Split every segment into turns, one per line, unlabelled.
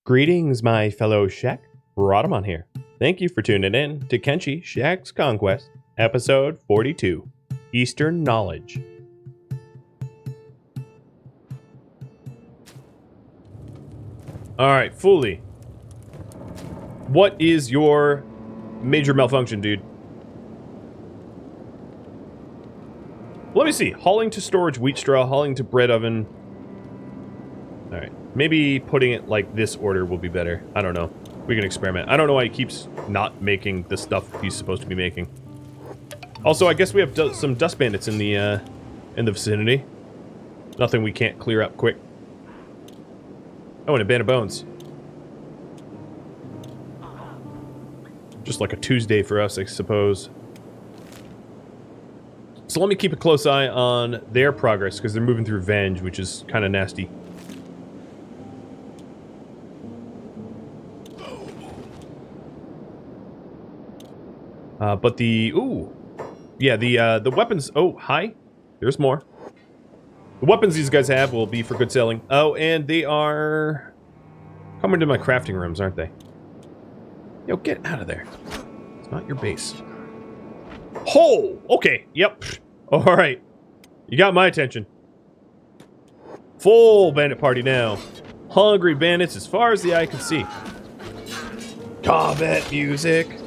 Greetings, my fellow Shek. Rhadamant here. Thank you for tuning in to Kenshi Shek's Conquest, episode 42, Eastern Knowledge. Alright, Fully. What is your major malfunction, dude? Let me see. Hauling to storage wheat straw, hauling to bread oven. Alright. Maybe putting it like this order will be better. I don't know. We can experiment. I don't know why he keeps not making the stuff he's supposed to be making. Also, I guess we have some dust bandits in the vicinity. Nothing we can't clear up quick. Oh, and a band of bones. Just like a Tuesday for us, I suppose. So let me keep a close eye on their progress, because they're moving through Venge, which is kind of nasty. But the... Ooh. Yeah, the weapons... Oh, hi. There's more. The weapons these guys have will be for good selling. Oh, and they are... coming to my crafting rooms, aren't they? Yo, get out of there. It's not your base. Oh! Okay, yep. Alright. You got my attention. Full bandit party now. Hungry bandits as far as the eye can see. Combat music.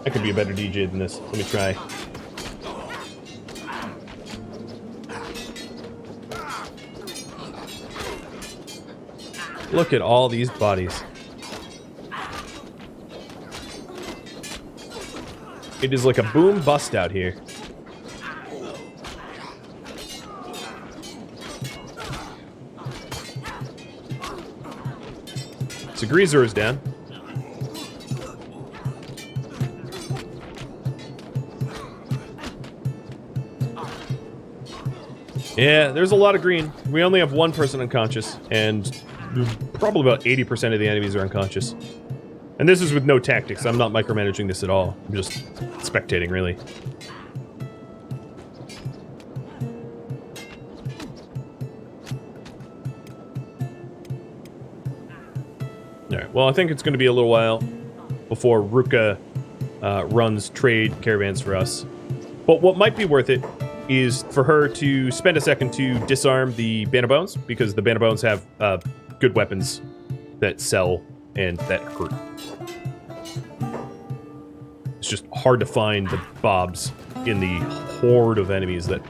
I could be a better DJ than this. Let me try. Look at all these bodies. It is like a boom bust out here. So Greaser is down. Yeah, there's a lot of green. We only have one person unconscious, and probably about 80% of the enemies are unconscious. And this is with no tactics. I'm not micromanaging this at all. I'm just spectating, really. Alright, well, I think it's going to be a little while before Ruka runs trade caravans for us. But what might be worth it is for her to spend a second to disarm the Band of Bones, because the Band of Bones have good weapons that sell and that hurt. It's just hard to find the bobs in the horde of enemies that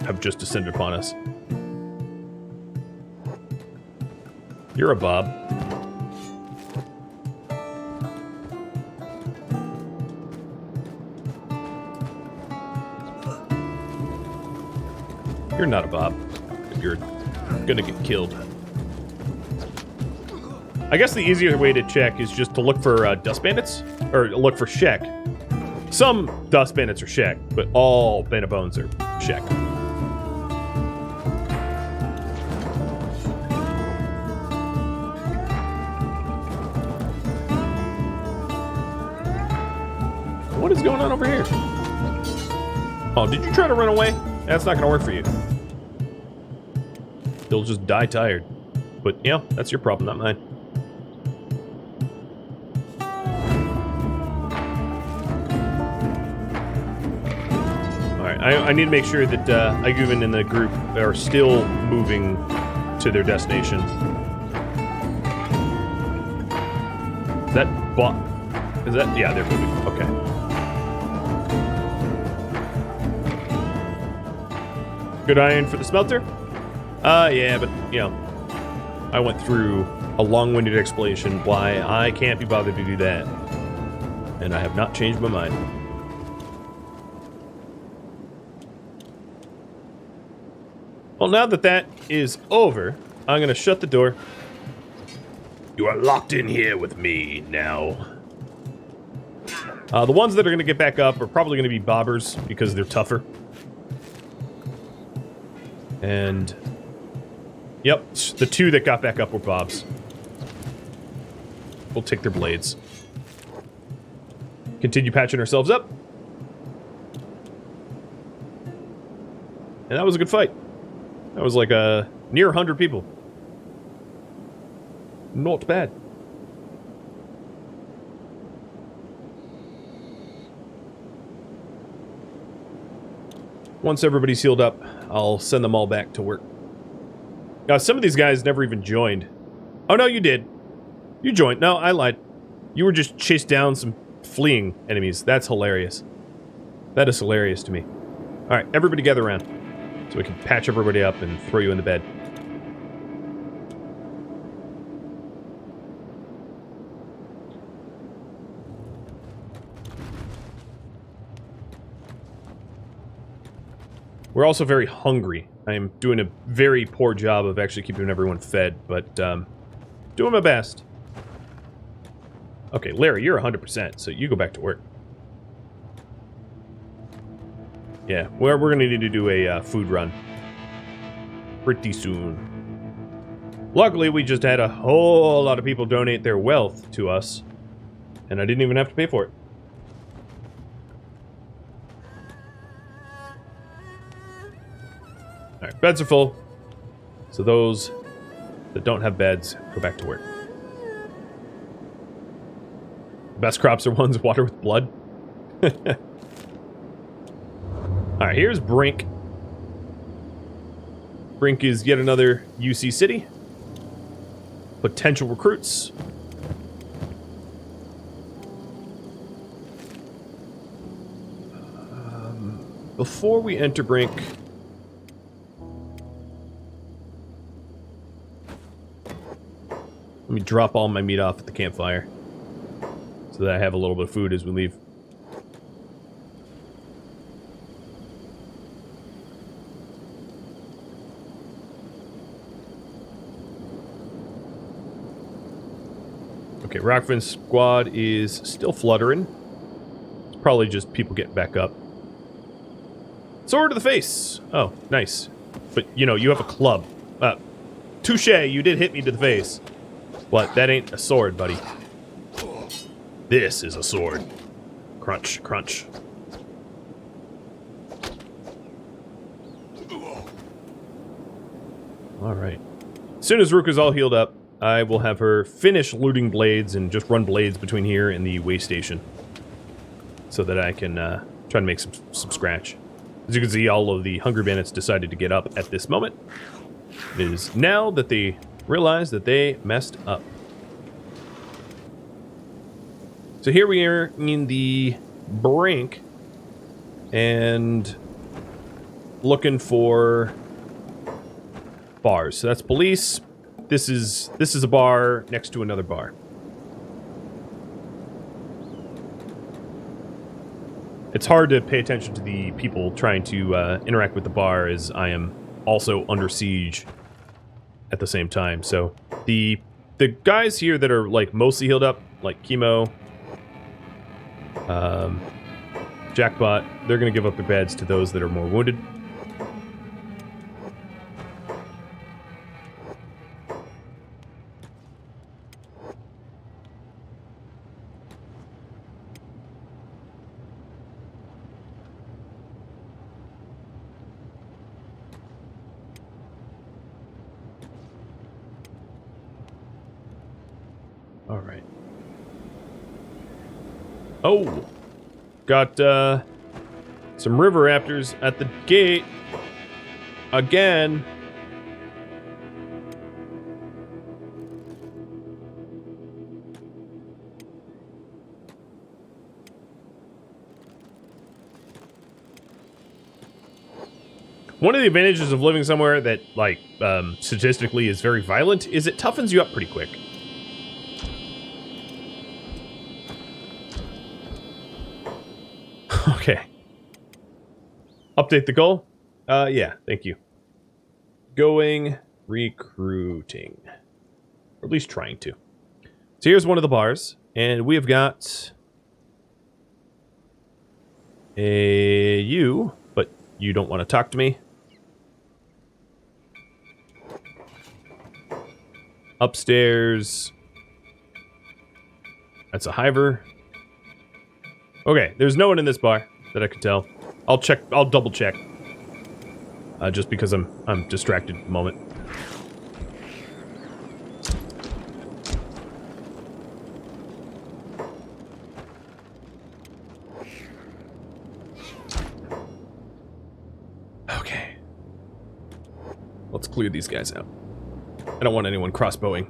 have just descended upon us. You're a bob. You're not a bob. You're gonna get killed. I guess the easier way to check is just to look for dust bandits, or look for Shek. Some dust bandits are Shek, but all Band of Bones are Shek. What is going on over here? Oh, did you try to run away? That's not gonna work for you. You'll just die tired. But, yeah, that's your problem, not mine. Alright, I need to make sure that Iguven and the group are still moving to their destination. Is that bot? Is that? Yeah, they're moving. Okay. Good iron for the smelter? Yeah, but, you know, I went through a long-winded explanation why I can't be bothered to do that. And I have not changed my mind. Well, now that that is over, I'm going to shut the door. You are locked in here with me now. The ones that are going to get back up are probably going to be bobbers because they're tougher. And, yep, the two that got back up were bobs. We'll take their blades. Continue patching ourselves up. And that was a good fight. That was like a near 100 people. Not bad. Once everybody's healed up, I'll send them all back to work. Now, some of these guys never even joined. Oh, no, you did. You joined. No, I lied. You were just chased down some fleeing enemies. That's hilarious. That is hilarious to me. All right, everybody gather around so we can patch everybody up and throw you in the bed. We're also very hungry. I am doing a very poor job of actually keeping everyone fed, but doing my best. Okay, Larry, you're 100%, so you go back to work. Yeah, we're going to need to do a food run pretty soon. Luckily, we just had a whole lot of people donate their wealth to us, and I didn't even have to pay for it. Alright, beds are full. So those that don't have beds, go back to work. Best crops are ones water with blood. Alright, here's Brink. Brink is yet another UC city. Potential recruits. Before we enter Brink... let me drop all my meat off at the campfire so that I have a little bit of food as we leave. Okay, Rockfin squad is still fluttering. It's probably just people getting back up. Sword to the face! Oh, nice. But, you know, you have a club. Touche, you did hit me to the face. What? That ain't a sword, buddy. This is a sword. Crunch, crunch. Alright. As soon as Ruka's all healed up, I will have her finish looting blades and just run blades between here and the way station. So that I can try to make some scratch. As you can see, all of the Hungry Bandits decided to get up at this moment. It is now that they realize that they messed up. So here we are in the Brink and looking for bars. So that's police. This is a bar next to another bar. It's hard to pay attention to the people trying to interact with the bar as I am also under siege at the same time. So the guys here that are like mostly healed up, like Chemo, Jackpot, they're going to give up their beds to those that are more wounded. All right. Oh, got some river raptors at the gate again. One of the advantages of living somewhere that, like, statistically is very violent is it toughens you up pretty quick. Okay. Update the goal? Yeah, thank you. Going recruiting. Or at least trying to. So here's one of the bars, and we have got you, but you don't want to talk to me. Upstairs. That's a hiver. Okay, there's no one in this bar that I can tell. I'll double check. just because I'm distracted at the moment. Okay. Let's clear these guys out. I don't want anyone crossbowing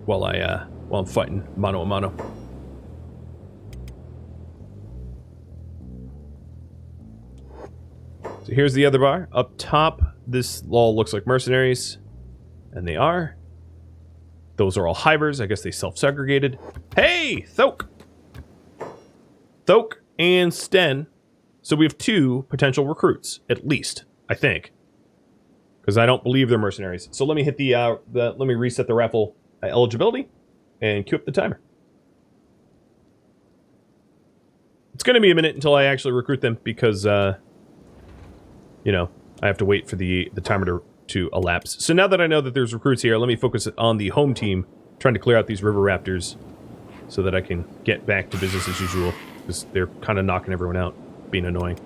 while I'm fighting mano a mano. So here's the other bar. Up top, this all looks like mercenaries. And they are. Those are all hivers. I guess they self-segregated. Hey! Thok! Thok and Sten. So we have 2 potential recruits, at least, I think. Because I don't believe they're mercenaries. So let me hit let me reset the raffle eligibility and queue up the timer. It's going to be a minute until I actually recruit them because, you know, I have to wait for the timer to elapse. So now that I know that there's recruits here, let me focus on the home team, trying to clear out these river raptors so that I can get back to business as usual, because they're kind of knocking everyone out, being annoying.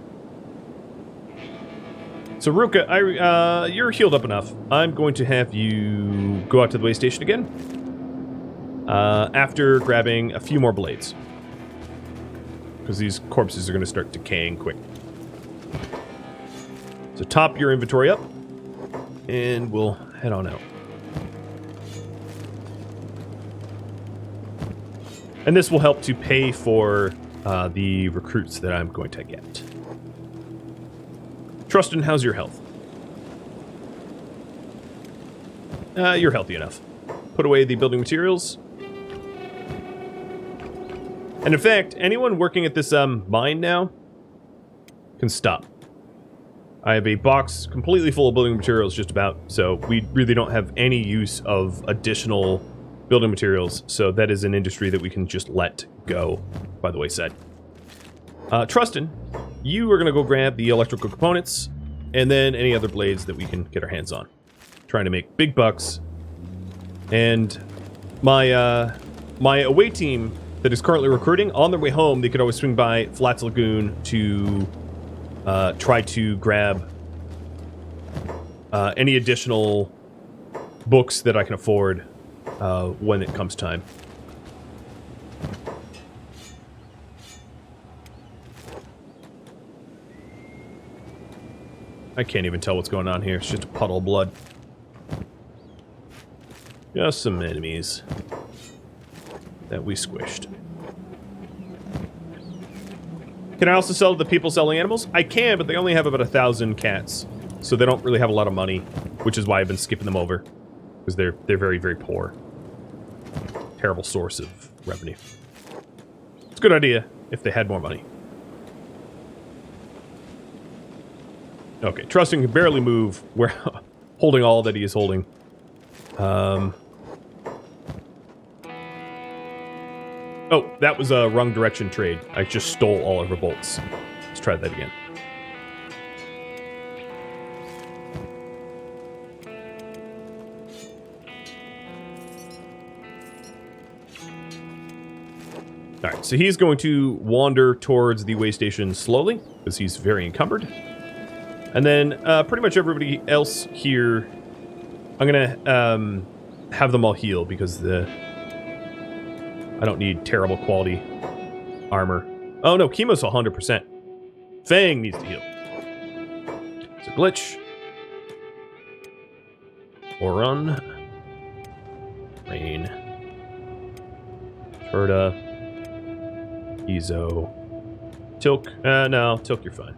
So Ruka, you're healed up enough. I'm going to have you go out to the way station again, after grabbing a few more blades, because these corpses are going to start decaying quick. So top your inventory up, and we'll head on out. And this will help to pay for the recruits that I'm going to get. Trustin, how's your health? You're healthy enough. Put away the building materials. And in fact, anyone working at this mine now can stop. I have a box completely full of building materials just about, so we really don't have any use of additional building materials, so that is an industry that we can just let go, by the wayside. Trustin, you are going to go grab the electrical components, and then any other blades that we can get our hands on. Trying to make big bucks. And my my away team that is currently recruiting, on their way home, they could always swing by Flats Lagoon to try to grab any additional books that I can afford when it comes time. I can't even tell what's going on here. It's just a puddle of blood. Just some enemies that we squished. Can I also sell to the people selling animals? I can, but they only have about 1,000 cats. So they don't really have a lot of money, which is why I've been skipping them over. Because they're very, very poor. Terrible source of revenue. It's a good idea if they had more money. Okay, Trusting can barely move. We're holding all that he is holding. Oh, that was a wrong direction trade. I just stole all of her bolts. Let's try that again. Alright, so he's going to wander towards the way station slowly, because he's very encumbered. And then pretty much everybody else here, I'm going to have them all heal, because I don't need terrible quality armor. Oh no, Chemo's 100%. Fang needs to heal. So Glitch. Oron. Rain. Turda. Ezo. Tilk. No, Tilk, you're fine.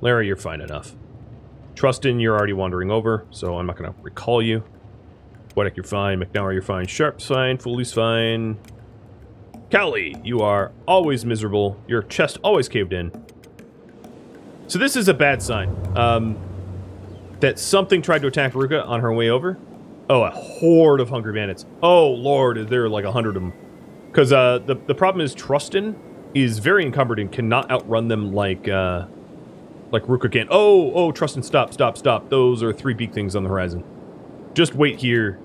Larry, you're fine enough. Trustin, you're already wandering over, so I'm not going to recall you. Wedek, you're fine. McNauer, you're fine. Sharp's fine. Fooley's fine. Cowley, you are always miserable. Your chest always caved in. So this is a bad sign. That something tried to attack Ruka on her way over. Oh, a horde of hungry bandits. Oh, Lord, there are like 100 of them. Because the problem is Trustin is very encumbered and cannot outrun them like Ruka can. Oh, Trustin, stop. Those are 3 beak things on the horizon. Just wait here.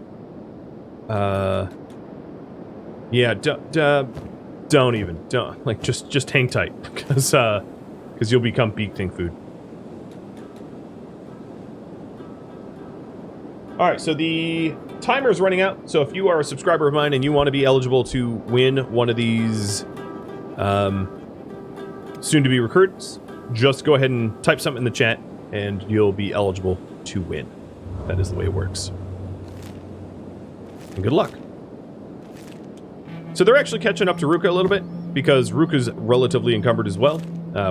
Yeah, don't even. Like, just hang tight. Because you'll become beak thing food. Alright, so the timer is running out. So if you are a subscriber of mine and you want to be eligible to win one of these soon-to-be recruits, just go ahead and type something in the chat and you'll be eligible to win. That is the way it works. And good luck. So they're actually catching up to Ruka a little bit, because Ruka's relatively encumbered as well,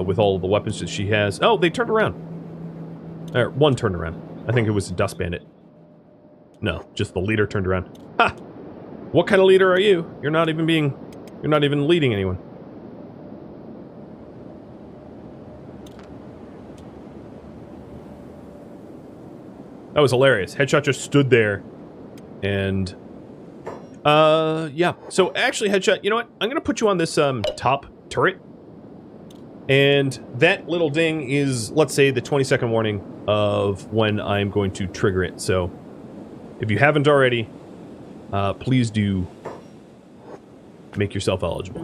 with all the weapons that she has. Oh, they turned around. One turned around. I think it was a dust bandit. No, just the leader turned around. Ha! What kind of leader are you? You're not even leading anyone. That was hilarious. Headshot just stood there and yeah. So actually, Headshot, you know what? I'm gonna put you on this top turret. And that little ding is, let's say, the 20-second warning of when I'm going to trigger it. So if you haven't already, please do make yourself eligible.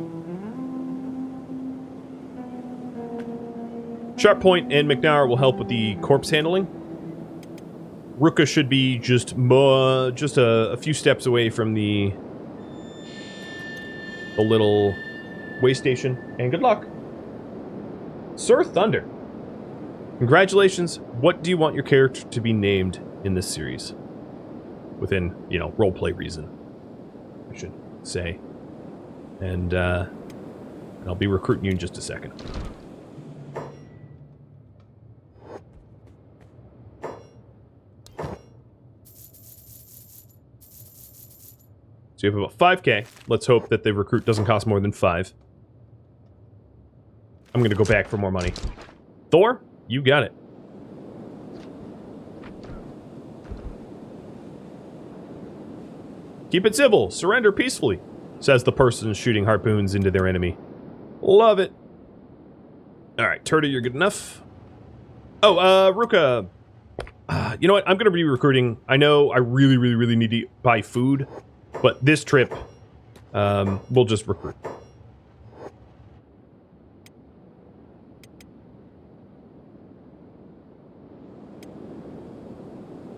Sharppoint and McNair will help with the corpse handling. Ruka should be just a few steps away from the little way station. And good luck. Sir Thunder. Congratulations. What do you want your character to be named in this series? Within, you know, roleplay reason, I should say. And I'll be recruiting you in just a second. So you have about 5k. Let's hope that the recruit doesn't cost more than 5. I'm gonna go back for more money. Thor, you got it. Keep it civil. Surrender peacefully, says the person shooting harpoons into their enemy. Love it. Alright, Turtle, you're good enough. Oh, Ruka. You know what? I'm gonna be recruiting. I know I really need to buy food. But this trip, we'll just recruit.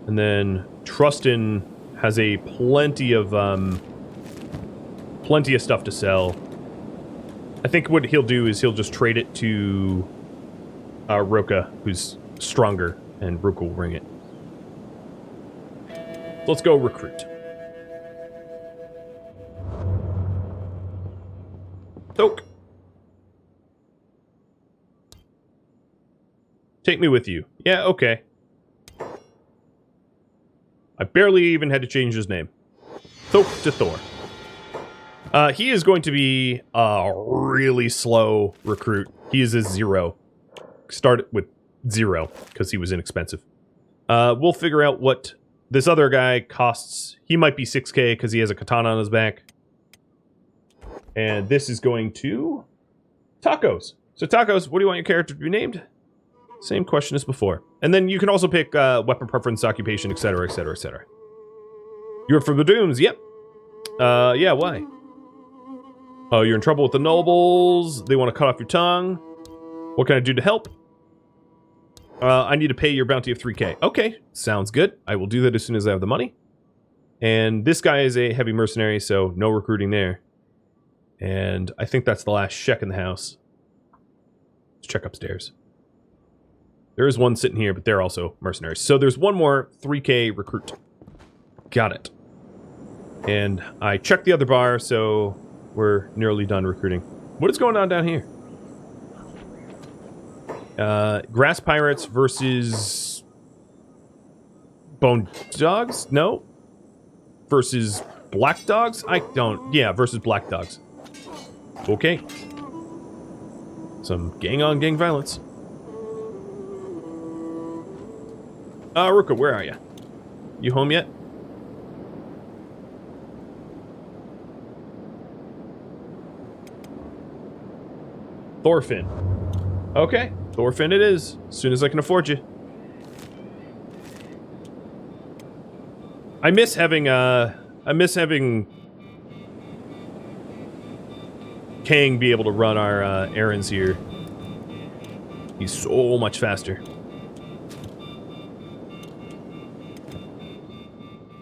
And then Trustin has a plenty of stuff to sell. I think what he'll do is he'll just trade it to Ruka, who's stronger, and Ruka will bring it. Let's go recruit. Oak. Take me with you. Yeah, okay. I barely even had to change his name. Thok to Thor. He is going to be a really slow recruit. He is a 0. Start with 0, because he was inexpensive. We'll figure out what this other guy costs. He might be 6k because he has a katana on his back. And this is going to Tacos. So Tacos, what do you want your character to be named? Same question as before. And then you can also pick weapon preference, occupation, etc., etc., etc. You're from the Dooms, yep. Yeah, why? Oh, you're in trouble with the nobles. They want to cut off your tongue. What can I do to help? I need to pay your bounty of 3k. Okay, sounds good. I will do that as soon as I have the money. And this guy is a heavy mercenary, so no recruiting there. And I think that's the last Shek in the house. Let's check upstairs. There is one sitting here, but they're also mercenaries. So there's one more 3k recruit. Got it. And I checked the other bar, so we're nearly done recruiting. What is going on down here? Grass Pirates versus Bone Dogs? No. Versus Black Dogs? I don't. Yeah, versus Black Dogs. Okay. Some gang-on-gang violence. Ruka, where are you? You home yet? Thorfin. Okay, Thorfin it is. As soon as I can afford you. I miss having Kang be able to run our errands here. He's so much faster.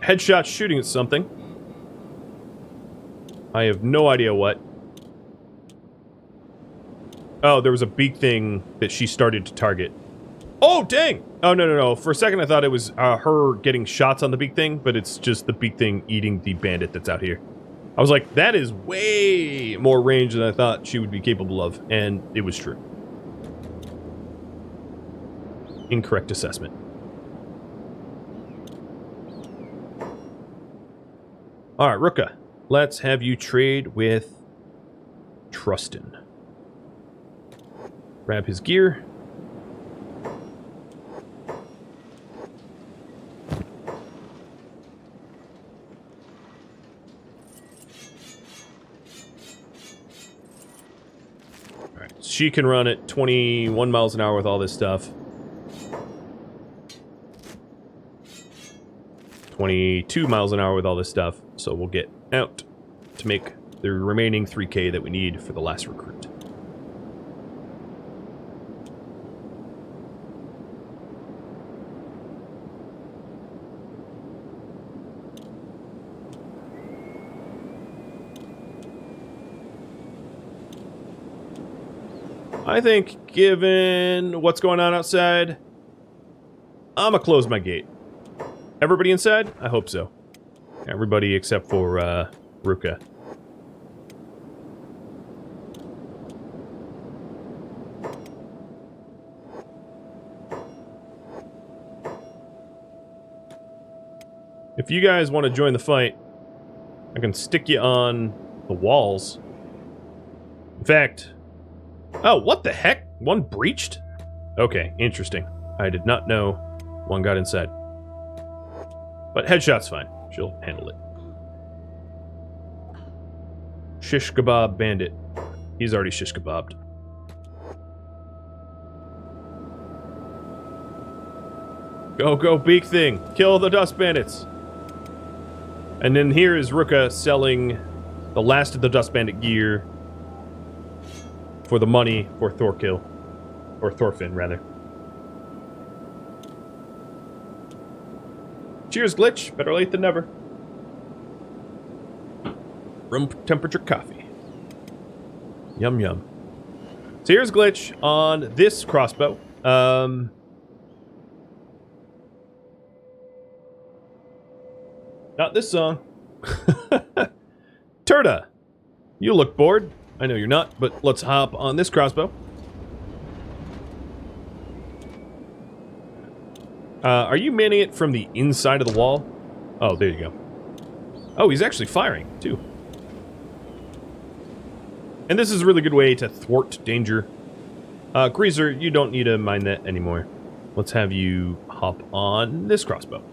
headshot shooting at something. I have no idea what. Oh, there was a beak thing that she started to target. Oh, dang! Oh, no. For a second, I thought it was her getting shots on the beak thing, but it's just the beak thing eating the bandit that's out here. I was like, that is way more range than I thought she would be capable of, and it was true. Incorrect assessment. Alright, Ruka. Let's have you trade with Trustin. Grab his gear. Alright, she can run at 21 miles an hour with all this stuff. 22 miles an hour with all this stuff, so we'll get out to make the remaining 3K that we need for the last recruit. I think, given what's going on outside, I'm gonna close my gate. Everybody inside? I hope so. Everybody except for, Ruka. If you guys want to join the fight, I can stick you on the walls. In fact... Oh, what the heck? One breached? Okay, interesting. I did not know one got inside. But headshot's fine. She'll handle it. Shish kebab bandit. He's already shish kebabbed. Go, beak thing. Kill the dust bandits. And then here is Ruka selling the last of the dust bandit gear for the money for Thorkill. Or Thorfin, rather. Cheers, Glitch. Better late than never. Room temperature coffee. Yum, yum. So here's Glitch on this crossbow. Not this song. Tora, you look bored. I know you're not, but let's hop on this crossbow. Are you manning it from the inside of the wall? Oh, there you go. Oh, he's actually firing, too. And this is a really good way to thwart danger. Greaser, you don't need to mind that anymore. Let's have you hop on this crossbow.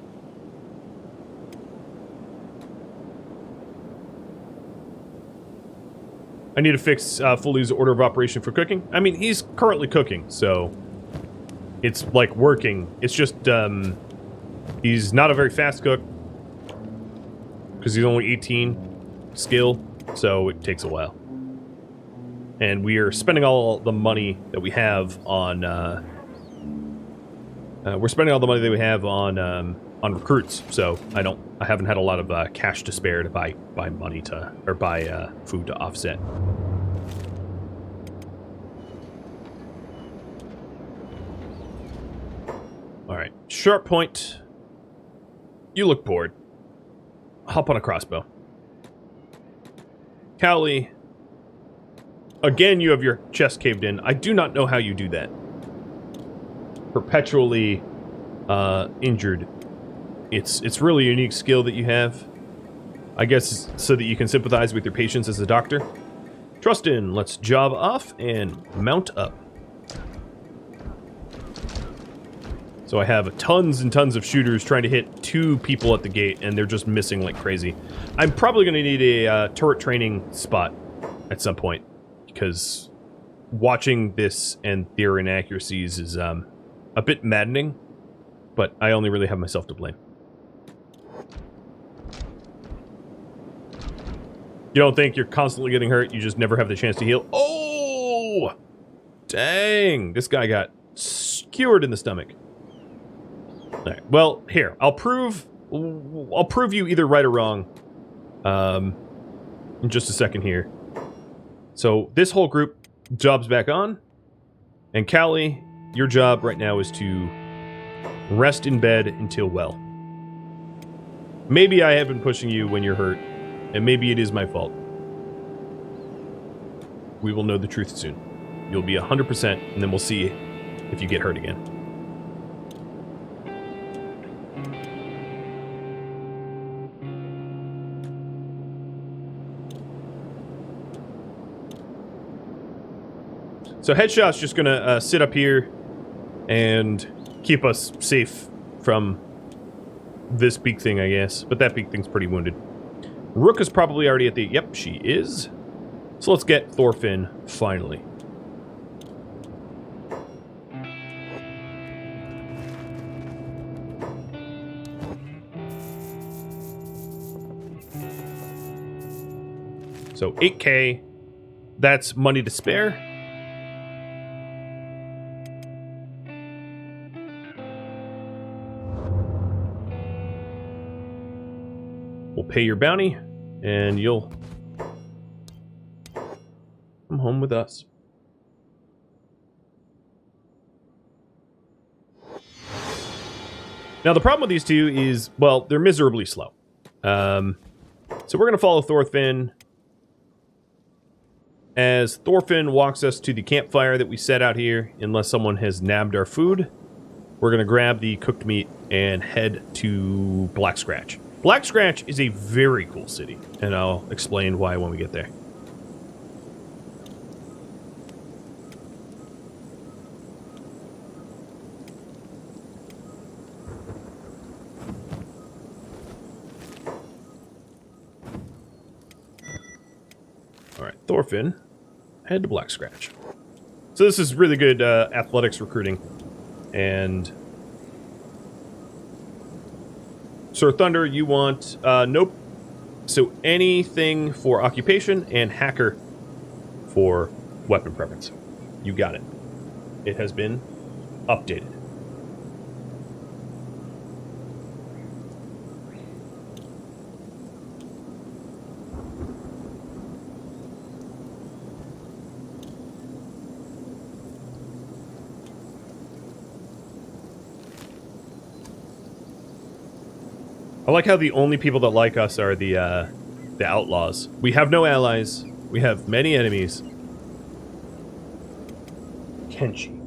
I need to fix Fully's order of operation for cooking. I mean, he's currently cooking, so... It's, like, working. It's just, he's not a very fast cook. Because he's only 18 skill, so it takes a while. And we are spending all the money that we have on, we're spending all the money that we have on recruits, so I haven't had a lot of cash to spare to buy money to, or buy food to offset. Alright, sharp point. You look bored. Hop on a crossbow. Cowley, again you have your chest caved in. I do not know how you do that. Perpetually injured. It's really a unique skill that you have. I guess so that you can sympathize with your patients as a doctor. Trustin, let's job off and mount up. So I have tons and tons of shooters trying to hit 2 people at the gate, and they're just missing like crazy. I'm probably going to need a turret training spot at some point, because watching this and their inaccuracies is a bit maddening, but I only really have myself to blame. You don't think you're constantly getting hurt, you just never have the chance to heal. Oh! Dang! This guy got skewered in the stomach. Alright, well, here, I'll prove I'll prove you either right or wrong in just a second here. So this whole group, job's back on. And Callie, your job right now is to rest in bed until well. Maybe I have been pushing you when you're hurt, and maybe it is my fault. We will know the truth soon. You'll be 100%, and then we'll see if you get hurt again. So Headshot's just gonna sit up here and keep us safe from this big thing, I guess. But that big thing's pretty wounded. Rook is probably already at the... Yep, she is. So let's get Thorfin, finally. So 8K, that's money to spare. We'll pay your bounty, and you'll come home with us. Now, the problem with these two is, well, they're miserably slow. So we're going to follow Thorfin. As Thorfin walks us to the campfire that we set out here, unless someone has nabbed our food, we're going to grab the cooked meat and head to Black Scratch. Black Scratch is a very cool city, and I'll explain why when we get there. Alright, Thorfin, head to Black Scratch. So this is really good athletics recruiting, and... Sir Thunder, you want... nope. So anything for occupation and hacker for weapon preference. You got it. It has been updated. I like how the only people that like us are the outlaws. We have no allies. We have many enemies. Kenshi.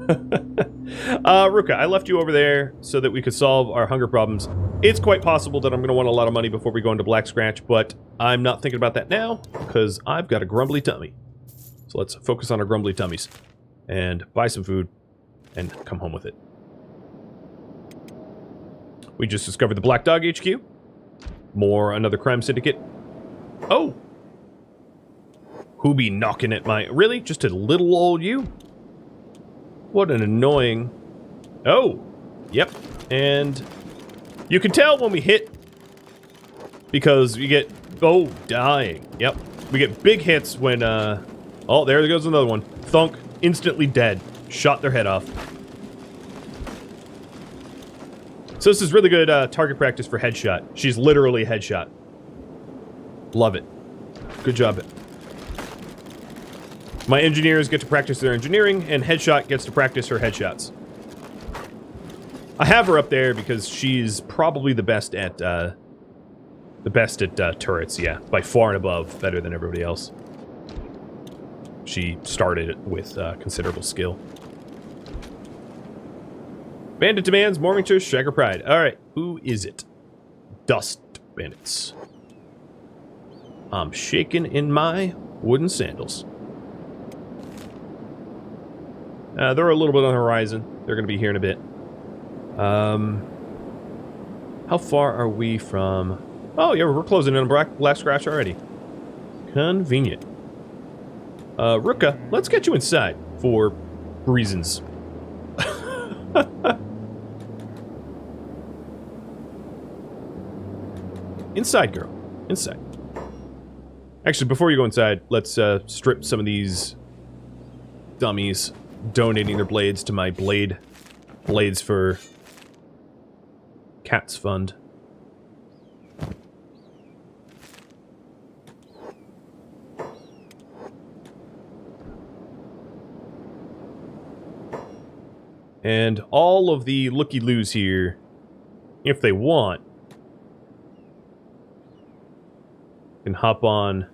Ruka, I left you over there so that we could solve our hunger problems. It's quite possible that I'm going to want a lot of money before we go into Black Scratch, but I'm not thinking about that now because I've got a grumbly tummy. So let's focus on our grumbly tummies and buy some food and come home with it. We just discovered the Black Dog HQ. More another crime syndicate. Oh! Who be knocking at my... Really? Just a little old you? What an annoying... Oh! Yep. And you can tell when we hit because you get... Oh, dying. Yep. We get big hits when... Oh, there goes another one. Thunk. Instantly dead. Shot their head off. So this is really good target practice for Headshot. She's literally Headshot. Love it. Good job. My engineers get to practice their engineering, and Headshot gets to practice her headshots. I have her up there because she's probably the best at turrets. Yeah, by far and above, better than everybody else. She started with considerable skill. Bandit demands Mormington Shager Pride. Alright, who is it? Dust Bandits. I'm shaking in my wooden sandals. They're a little bit on the horizon. They're going to be here in a bit. How far are we from... Oh, yeah, we're closing in on Black Scratch already. Convenient. Ruka, let's get you inside for reasons. Inside, girl. Inside. Actually, before you go inside, let's strip some of these dummies donating their blades to my blades for Cats Fund. And all of the looky-loos here, if they want, can hop on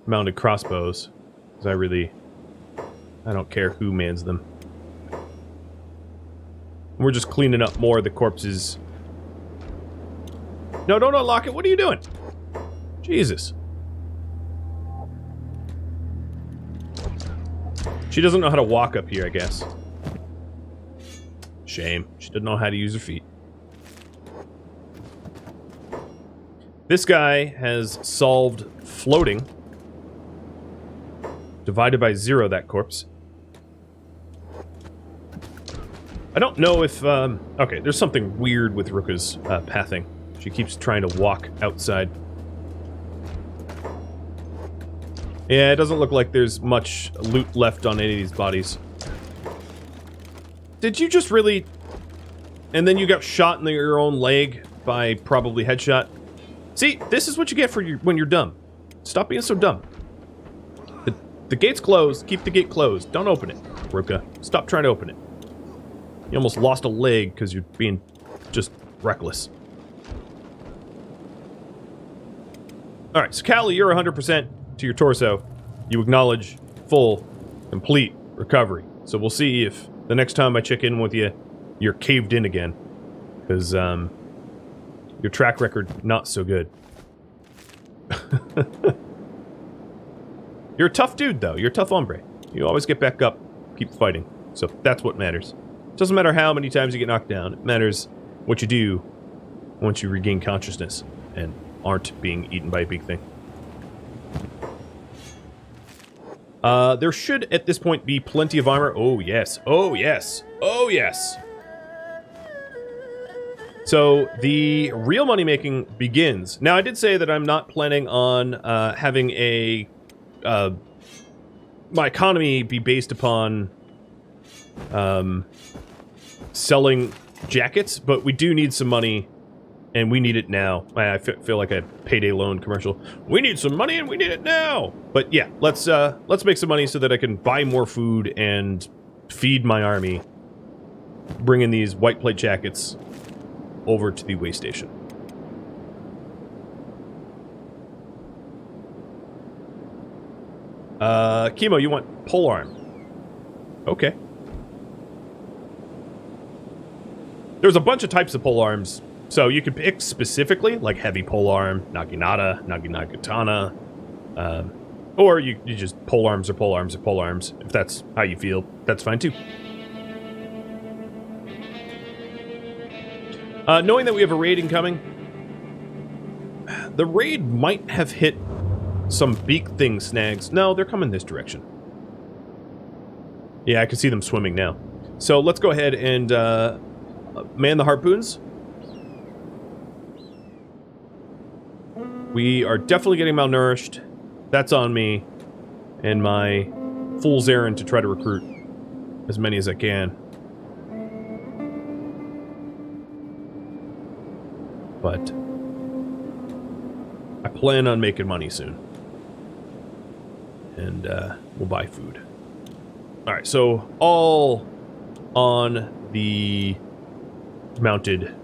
mounted crossbows. Because I don't care who mans them. We're just cleaning up more of the corpses. No, don't unlock it. What are you doing? Jesus. She doesn't know how to walk up here, I guess. Shame. She doesn't know how to use her feet. This guy has solved floating. Divided by 0, that corpse. I don't know if, okay, there's something weird with Ruka's pathing. She keeps trying to walk outside. Yeah, it doesn't look like there's much loot left on any of these bodies. Did you just really... And then you got shot in your own leg by probably headshot? See, this is what you get for when you're dumb. Stop being so dumb. The gate's closed. Keep the gate closed. Don't open it, Ruka. Stop trying to open it. You almost lost a leg because you're being just reckless. Alright, so Callie, you're 100% to your torso. You acknowledge full, complete recovery. So we'll see if the next time I check in with you, you're caved in again. Because, your track record, not so good. You're a tough dude, though. You're a tough hombre. You always get back up, keep fighting. So that's what matters. It doesn't matter how many times you get knocked down. It matters what you do once you regain consciousness and aren't being eaten by a big thing. There should, at this point, be plenty of armor. Oh, yes. Oh, yes. Oh, yes. So, the real money-making begins. Now, I did say that I'm not planning on having a... my economy be based upon selling jackets, but we do need some money, and we need it now. I feel like a payday loan commercial. We need some money, and we need it now. But yeah, let's make some money so that I can buy more food and feed my army. Bring in these white plate jackets over to the way station. Chemo, you want polearm? Okay. There's a bunch of types of polearms, so you could pick specifically, like heavy polearm, naginata, naginata, or you just polearms or polearms or polearms. If that's how you feel, that's fine too. Knowing that we have a raid incoming, the raid might have hit some beak thing snags. No, they're coming this direction. Yeah, I can see them swimming now. So let's go ahead and man the harpoons. We are definitely getting malnourished. That's on me. And my fool's errand to try to recruit as many as I can. But I plan on making money soon. And we'll buy food. Alright, so all on the mounted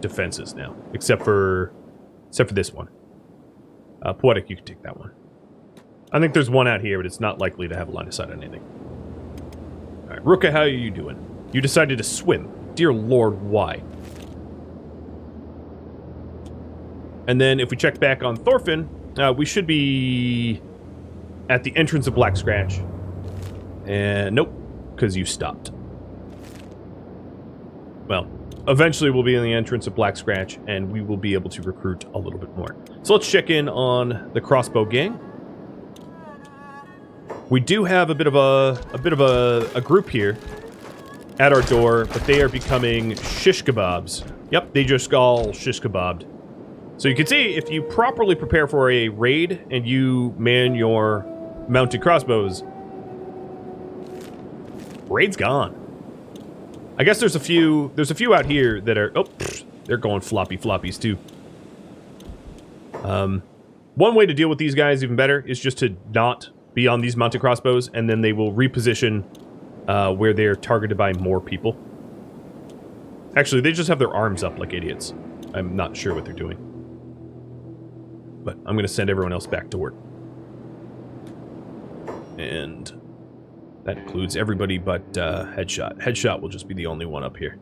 defenses now. Except for this one. Poetic, you can take that one. I think there's one out here, but it's not likely to have a line of sight on anything. Alright, Ruka, how are you doing? You decided to swim. Dear Lord, why? And then if we check back on Thorfin, we should be at the entrance of Black Scratch. And nope, because you stopped. Well, eventually we'll be in the entrance of Black Scratch, and we will be able to recruit a little bit more. So let's check in on the crossbow gang. We do have a bit of a group here at our door, but they are becoming shish kebabs. Yep, they just all shish kebabbed. So you can see, if you properly prepare for a raid and you man your mounted crossbows, raid's gone. I guess there's a few out here that are, oh, they're going floppies too. One way to deal with these guys even better is just to not be on these mounted crossbows, and then they will reposition where they're targeted by more people. Actually, they just have their arms up like idiots. I'm not sure what they're doing. But I'm going to send everyone else back to work. And that includes everybody but Headshot. Headshot will just be the only one up here.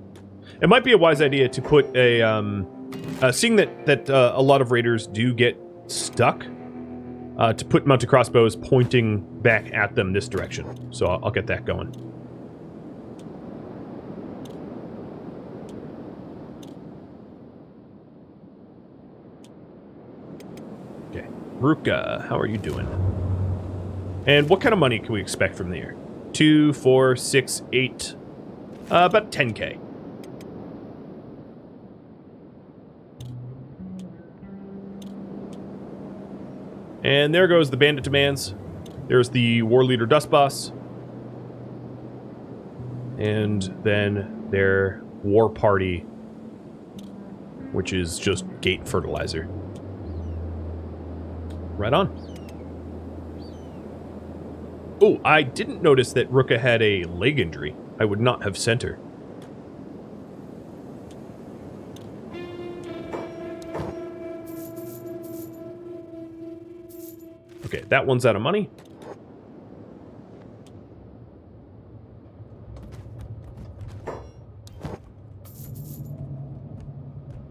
It might be a wise idea to put a... seeing that a lot of raiders do get stuck, to put mounted crossbows pointing back at them this direction. So I'll get that going. Okay. Ruka, how are you doing? And what kind of money can we expect from the year? 2, 4, 6, 8... about 10k. And there goes the bandit demands. There's the war leader dust boss. And then their war party, which is just gate fertilizer. Right on. Oh, I didn't notice that Ruka had a leg injury. I would not have sent her. Okay, that one's out of money.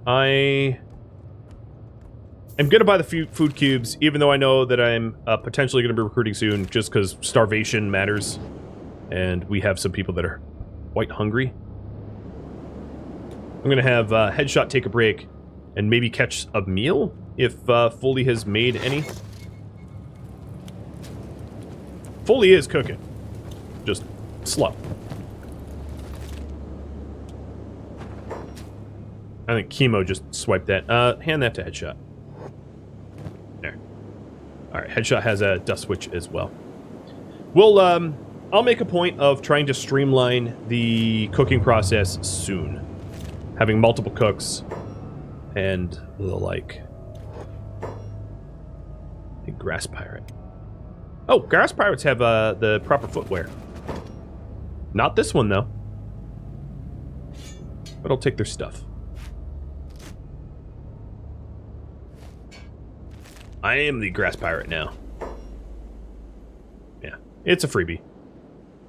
I am going to buy the food cubes, even though I know that I'm potentially going to be recruiting soon, just because starvation matters. And we have some people that are quite hungry. I'm going to have Headshot take a break and maybe catch a meal, if Foley has made any. Foley is cooking. Just slow. I think Chemo just swiped that. Hand that to Headshot. There. Alright, Headshot has a dust switch as well. We'll, I'll make a point of trying to streamline the cooking process soon. Having multiple cooks and the like. A grass pirate. Oh, grass pirates have the proper footwear. Not this one, though. But I'll take their stuff. I am the grass pirate now. Yeah, it's a freebie.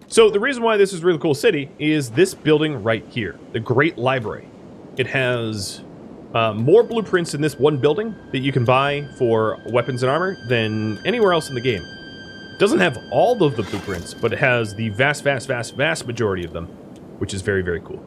So the reason why this is a really cool city is this building right here, the Great Library. It has more blueprints in this one building that you can buy for weapons and armor than anywhere else in the game. It doesn't have all of the blueprints, but it has the vast majority of them, which is very, very cool.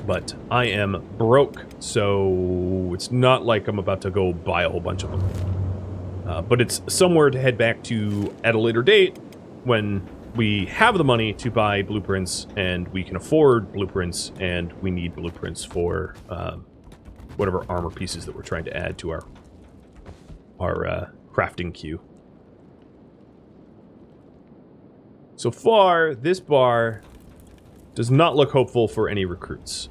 But I am broke, so it's not like I'm about to go buy a whole bunch of them. But it's somewhere to head back to at a later date when we have the money to buy blueprints and we can afford blueprints and we need blueprints for whatever armor pieces that we're trying to add to our crafting queue. So far, this bar does not look hopeful for any recruits.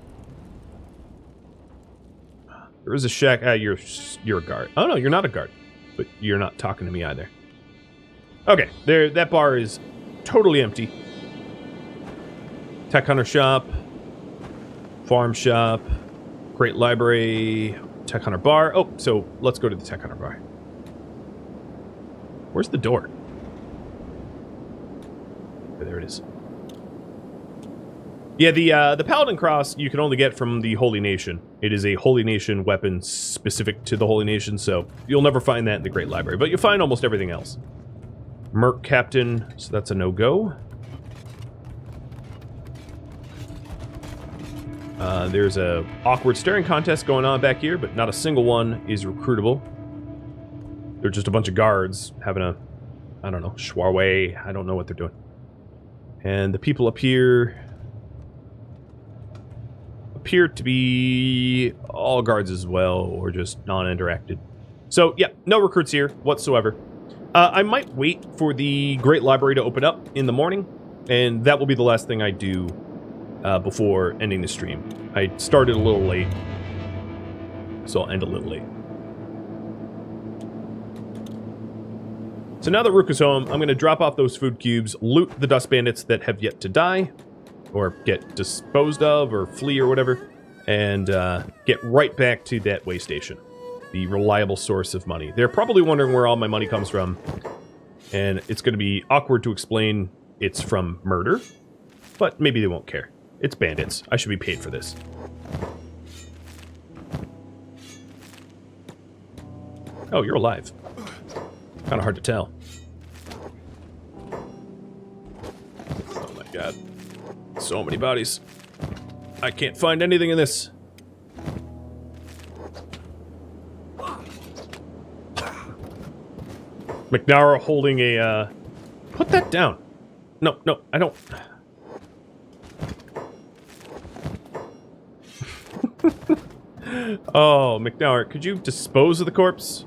There is a shack. You're a guard. Oh no, you're not a guard, but you're not talking to me either. Okay, there. That bar is totally empty. Tech Hunter shop, farm shop, Great Library, Tech Hunter bar. Oh, so let's go to the Tech Hunter bar. Where's the door? Oh, there it is. Yeah, the Paladin Cross you can only get from the Holy Nation. It is a Holy Nation weapon specific to the Holy Nation, so you'll never find that in the Great Library, but you'll find almost everything else. Merc Captain, so that's a no-go. There's a awkward staring contest going on back here, but not a single one is recruitable. They're just a bunch of guards having a, I don't know, schwarway. I don't know what they're doing. And the people up here appear to be all guards as well, or just non-interacted. So, yeah, no recruits here whatsoever. I might wait for the Great Library to open up in the morning, and that will be the last thing I do before ending the stream. I started a little late, so I'll end a little late. So now that Rook is home, I'm going to drop off those food cubes, loot the dust bandits that have yet to die, or get disposed of, or flee, or whatever, and get right back to that way station, the reliable source of money. They're probably wondering where all my money comes from, and it's going to be awkward to explain it's from murder, but maybe they won't care. It's bandits. I should be paid for this. Oh, you're alive. Kind of hard to tell. Oh my god. So many bodies. I can't find anything in this. McNara holding a, Put that down. No, I don't... Oh, McNara, could you dispose of the corpse?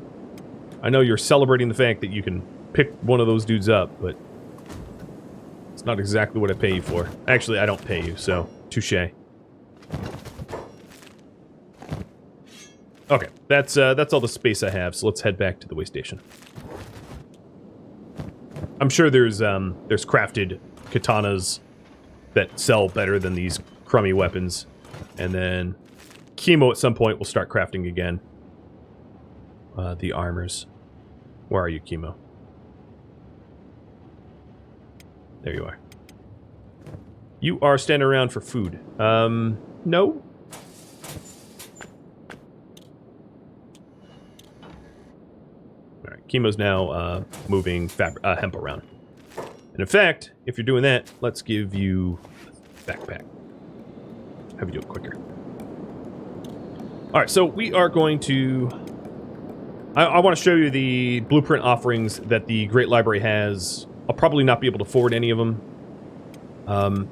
I know you're celebrating the fact that you can pick one of those dudes up, but... it's not exactly what I pay you for. Actually, I don't pay you, so... touche. Okay, that's all the space I have, so let's head back to the way station. I'm sure there's crafted katanas that sell better than these crummy weapons. And then Chemo at some point will start crafting again. The armors. Where are you, Chemo? There you are. You are standing around for food. No? Alright, Chemo's now moving hemp around. And in fact, if you're doing that, let's give you a backpack. Have you do it quicker. Alright, so we are going to... I want to show you the blueprint offerings that the Great Library has. I'll probably not be able to forward any of them.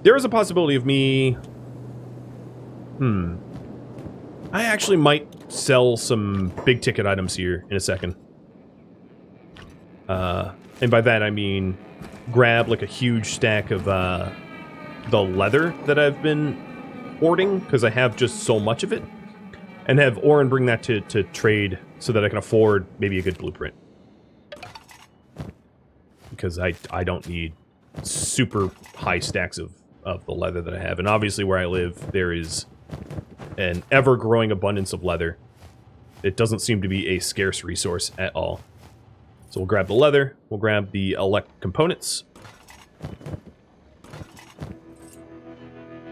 There is a possibility of me... I actually might sell some big-ticket items here in a second. And by that I mean grab like a huge stack of the leather that I've been hoarding, because I have just so much of it. And have Oren bring that to trade so that I can afford maybe a good blueprint. Because I don't need super high stacks of the leather that I have. And obviously where I live, there is an ever-growing abundance of leather. It doesn't seem to be a scarce resource at all. So we'll grab the leather, we'll grab the elect components.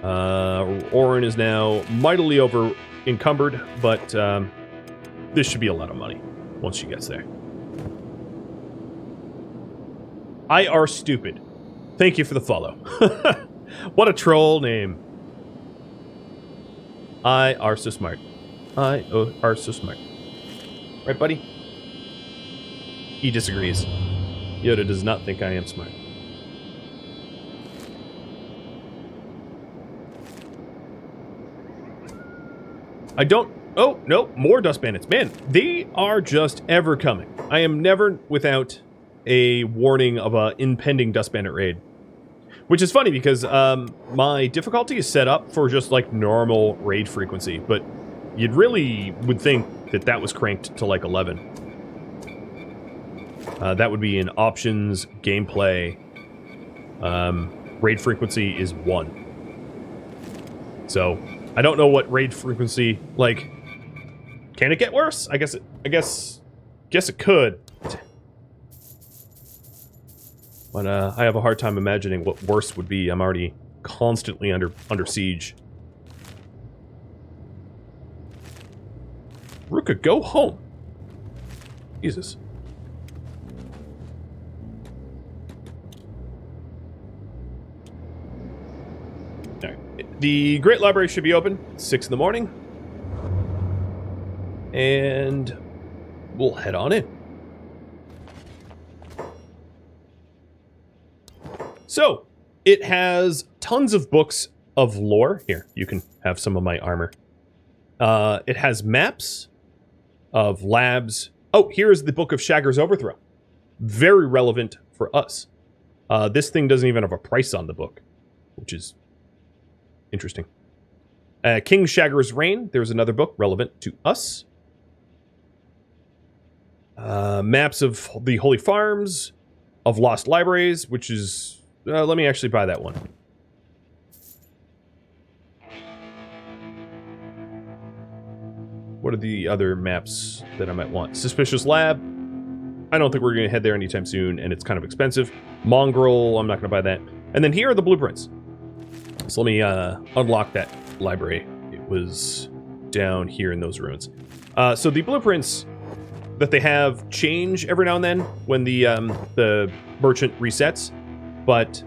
Oren is now mightily over encumbered, but this should be a lot of money once she gets there. I are stupid. Thank you for the follow. What a troll name. I are so smart. I are so smart. Right, buddy? He disagrees. Yoda does not think I am smart. I don't... Oh, no, more dust bandits. Man, they are just ever coming. I am never without a warning of an impending dust bandit raid. Which is funny because my difficulty is set up for just like normal raid frequency, but you'd really would think that that was cranked to like 11. That would be in options, gameplay. Raid frequency is 1. So, I don't know what raid frequency, like, can it get worse? I guess it could. But I have a hard time imagining what worse would be. I'm already constantly under siege. Ruka, go home. Jesus. Alright. The Great Library should be open 6 in the morning. And we'll head on in. So, it has tons of books of lore. Here, you can have some of my armor. It has maps of labs. Oh, here's the book of Shager's Overthrow. Very relevant for us. This thing doesn't even have a price on the book, which is interesting. King Shager's Reign. There's another book relevant to us. Maps of the Holy Farms. of Lost Libraries, which is... let me actually buy that one. What are the other maps that I might want? Suspicious Lab. I don't think we're going to head there anytime soon, and it's kind of expensive. Mongrel, I'm not going to buy that. And then here are the blueprints. So let me unlock that library. It was down here in those ruins. So the blueprints that they have change every now and then when the merchant resets, but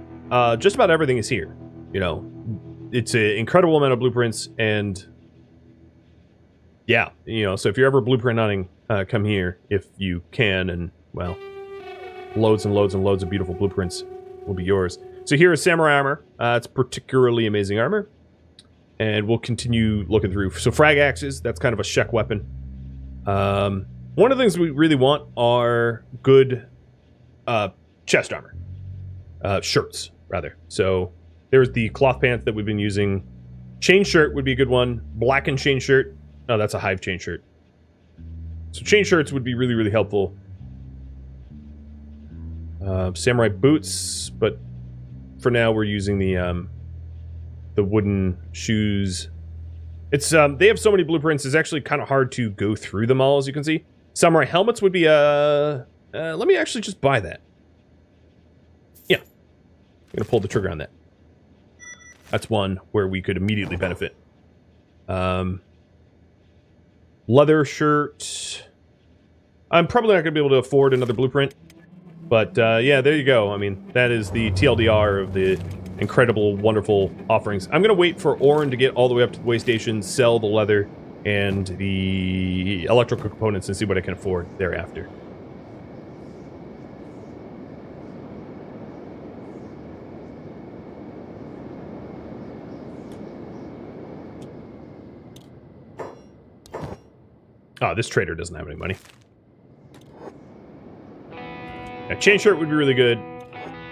just about everything is here. You know, it's an incredible amount of blueprints, and yeah, you know, so if you're ever blueprint hunting, come here if you can, and well, loads and loads and loads of beautiful blueprints will be yours. So here is samurai armor. It's particularly amazing armor, and we'll continue looking through. So frag axes, that's kind of a Shek weapon. One of the things we really want are good chest armor. Shirts, rather. So there's the cloth pants that we've been using. Chain shirt would be a good one. Blackened chain shirt. Oh, that's a hive chain shirt. So chain shirts would be really, really helpful. Samurai boots, but for now we're using the wooden shoes. It's they have so many blueprints, it's actually kind of hard to go through them all, as you can see. Samurai helmets would be let me actually just buy that. Yeah. I'm gonna pull the trigger on that. That's one where we could immediately benefit. Leather shirt. I'm probably not gonna be able to afford another blueprint. But yeah, there you go. I mean, that is the TLDR of the incredible, wonderful offerings. I'm going to wait for Orin to get all the way up to the way station, sell the leather and the electrical components, and see what I can afford thereafter. Oh, this trader doesn't have any money. Yeah, chain shirt would be really good.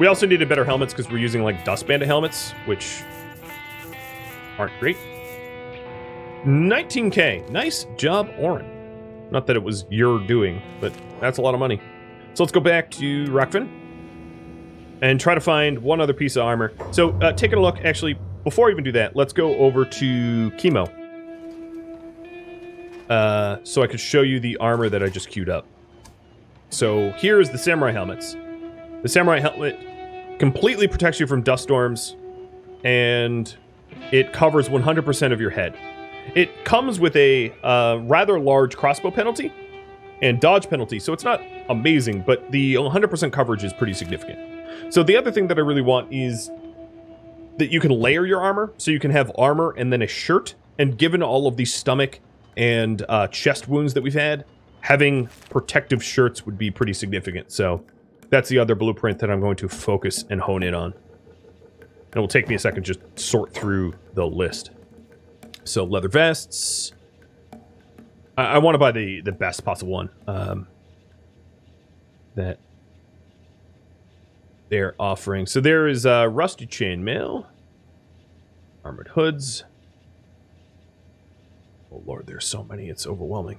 We also needed better helmets because we're using like dust bandit helmets, which aren't great. 19k. Nice job, Orin. Not that it was your doing, but that's a lot of money. So let's go back to Rockfin and try to find one other piece of armor. So taking a look, actually, before I even do that, let's go over to Chemo. So I could show you the armor that I just queued up. So here is the samurai helmets. The samurai helmet completely protects you from dust storms, and it covers 100% of your head. It comes with a rather large crossbow penalty and dodge penalty, so it's not amazing, but the 100% coverage is pretty significant. So the other thing that I really want is that you can layer your armor, so you can have armor and then a shirt, and given all of the stomach and chest wounds that we've had, having protective shirts would be pretty significant. So that's the other blueprint that I'm going to focus and hone in on. And it will take me a second to just sort through the list. So leather vests. I want to buy the best possible one that they're offering. So there is rusty chainmail, armored hoods. Oh lord, there's so many, it's overwhelming.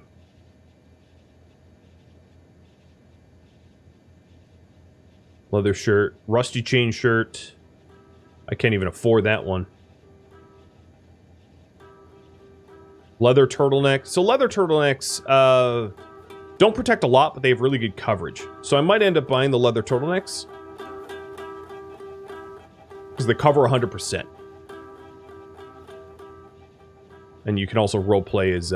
Leather shirt, rusty chain shirt. I can't even afford that one. Leather turtleneck. So leather turtlenecks don't protect a lot, but they have really good coverage. So I might end up buying the leather turtlenecks because they cover 100%. And you can also roleplay as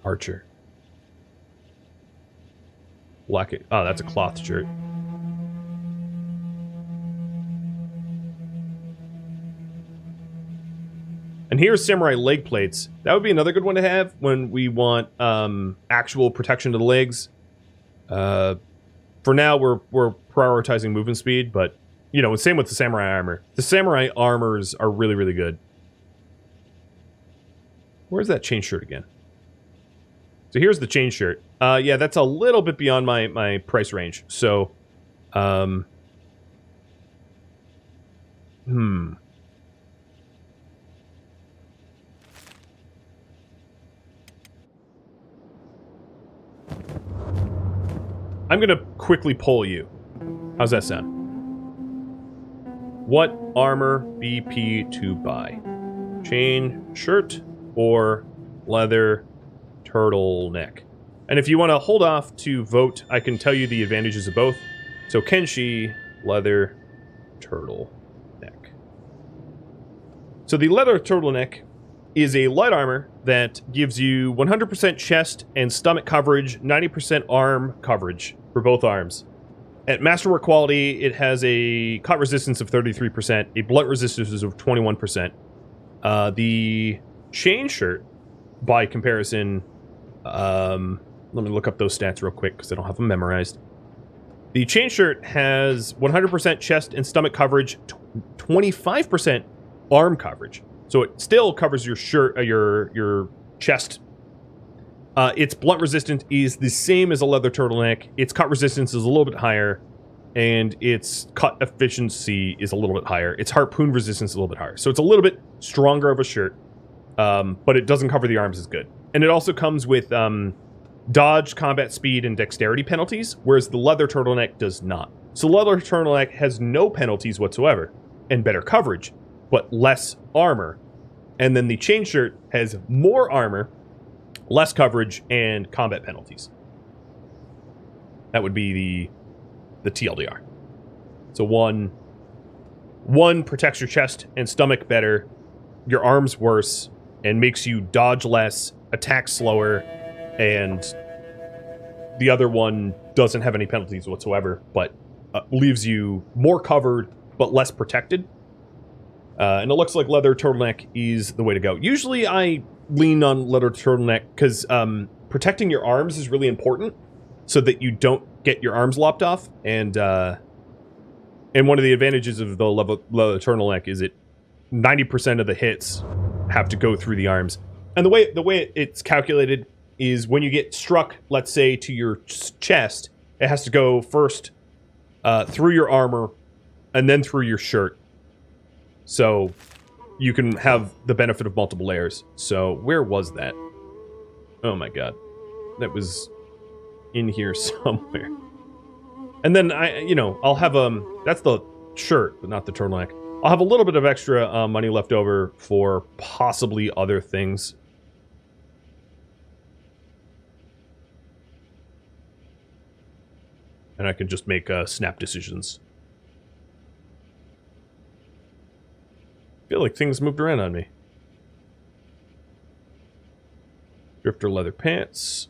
Archer. Black. Oh, that's a cloth shirt. And here's samurai leg plates. That would be another good one to have when we want actual protection to the legs. For now, we're prioritizing movement speed, but you know, same with the samurai armor. The samurai armors are really, really good. Where's that chain shirt again? So here's the chain shirt. Yeah, that's a little bit beyond my price range. So, I'm going to quickly pull you. How's that sound? What armor BP to buy? Chain shirt or leather turtleneck? And if you want to hold off to vote, I can tell you the advantages of both. So Kenshi, leather turtleneck. So the leather turtleneck is a light armor that gives you 100% chest and stomach coverage, 90% arm coverage for both arms. At masterwork quality, it has a cut resistance of 33%, a blunt resistance of 21%. The chain shirt, by comparison, let me look up those stats real quick because I don't have them memorized. The chain shirt has 100% chest and stomach coverage, 25% arm coverage. So it still covers your shirt, your chest. Its blunt resistance is the same as a leather turtleneck. Its cut resistance is a little bit higher, and its cut efficiency is a little bit higher. Its harpoon resistance is a little bit higher. So it's a little bit stronger of a shirt, but it doesn't cover the arms as good. And it also comes with dodge, combat speed, and dexterity penalties, whereas the leather turtleneck does not. So leather turtleneck has no penalties whatsoever, and better coverage, but less armor. And then the chain shirt has more armor, less coverage, and combat penalties. That would be the TLDR. So one protects your chest and stomach better, your arms worse, and makes you dodge less, attack slower, and the other one doesn't have any penalties whatsoever, but leaves you more covered, but less protected. And it looks like leather turtleneck is the way to go. Usually I lean on leather turtleneck because protecting your arms is really important so that you don't get your arms lopped off. And one of the advantages of the leather turtleneck is it 90% of the hits have to go through the arms. And the way it's calculated is when you get struck, let's say, to your chest, it has to go first through your armor and then through your shirt. So you can have the benefit of multiple layers. So where was that? Oh my god. That was in here somewhere. And then I'll have that's the shirt, but not the turtleneck. I'll have a little bit of extra money left over for possibly other things. And I can just make snap decisions. I feel like things moved around on me. Drifter leather pants.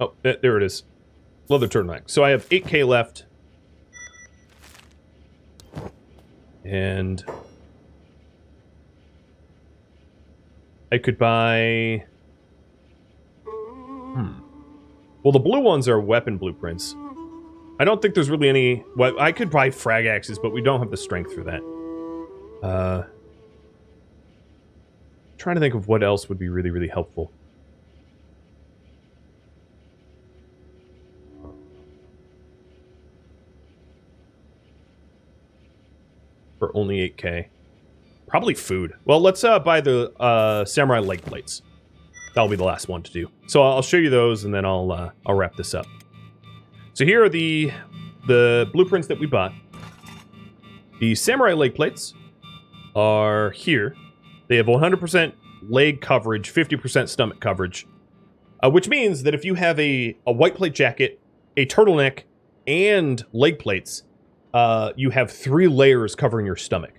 Oh, there it is. Leather turtleneck. So I have 8K left. And I could buy... Well, the blue ones are weapon blueprints. I don't think there's really any... Well, I could buy frag axes, but we don't have the strength for that. Trying to think of what else would be really, really helpful. For only 8K. Probably food. Well, let's buy the samurai leg plates. That'll be the last one to do. So I'll show you those, and then I'll wrap this up. So here are the blueprints that we bought. The samurai leg plates are here. They have 100% leg coverage, 50% stomach coverage, which means that if you have a white plate jacket, a turtleneck, and leg plates, you have 3 layers covering your stomach.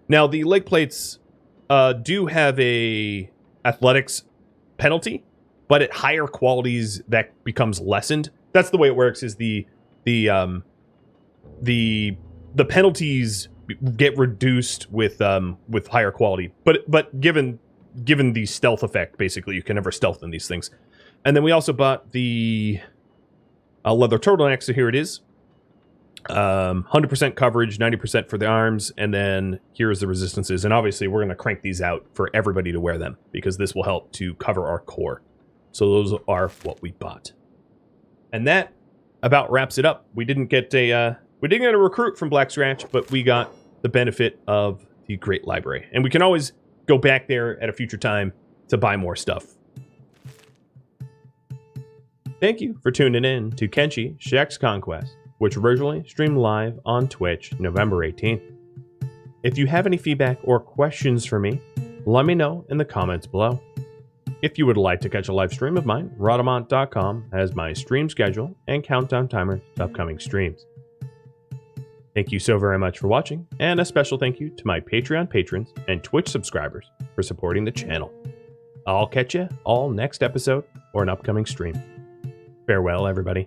Now, the leg plates do have a athletics penalty, but at higher qualities that becomes lessened. That's the way it works. Is the penalties get reduced with higher quality, but given the stealth effect, basically you can never stealth in these things. And then we also bought the leather turtleneck. So here it is. 100% coverage, 90% for the arms, and then here's the resistances. And obviously we're going to crank these out for everybody to wear them, because this will help to cover our core. So those are what we bought. And that about wraps it up. We didn't get a recruit from Black Scratch, but we got the benefit of the Great Library. And we can always go back there at a future time to buy more stuff. Thank you for tuning in to Kenshi Shek's Conquest, which originally streamed live on Twitch November 18th. If you have any feedback or questions for me, let me know in the comments below. If you would like to catch a live stream of mine, Rhadamant.com has my stream schedule and countdown timer to upcoming streams. Thank you so very much for watching, and a special thank you to my Patreon patrons and Twitch subscribers for supporting the channel. I'll catch you all next episode or an upcoming stream. Farewell, everybody.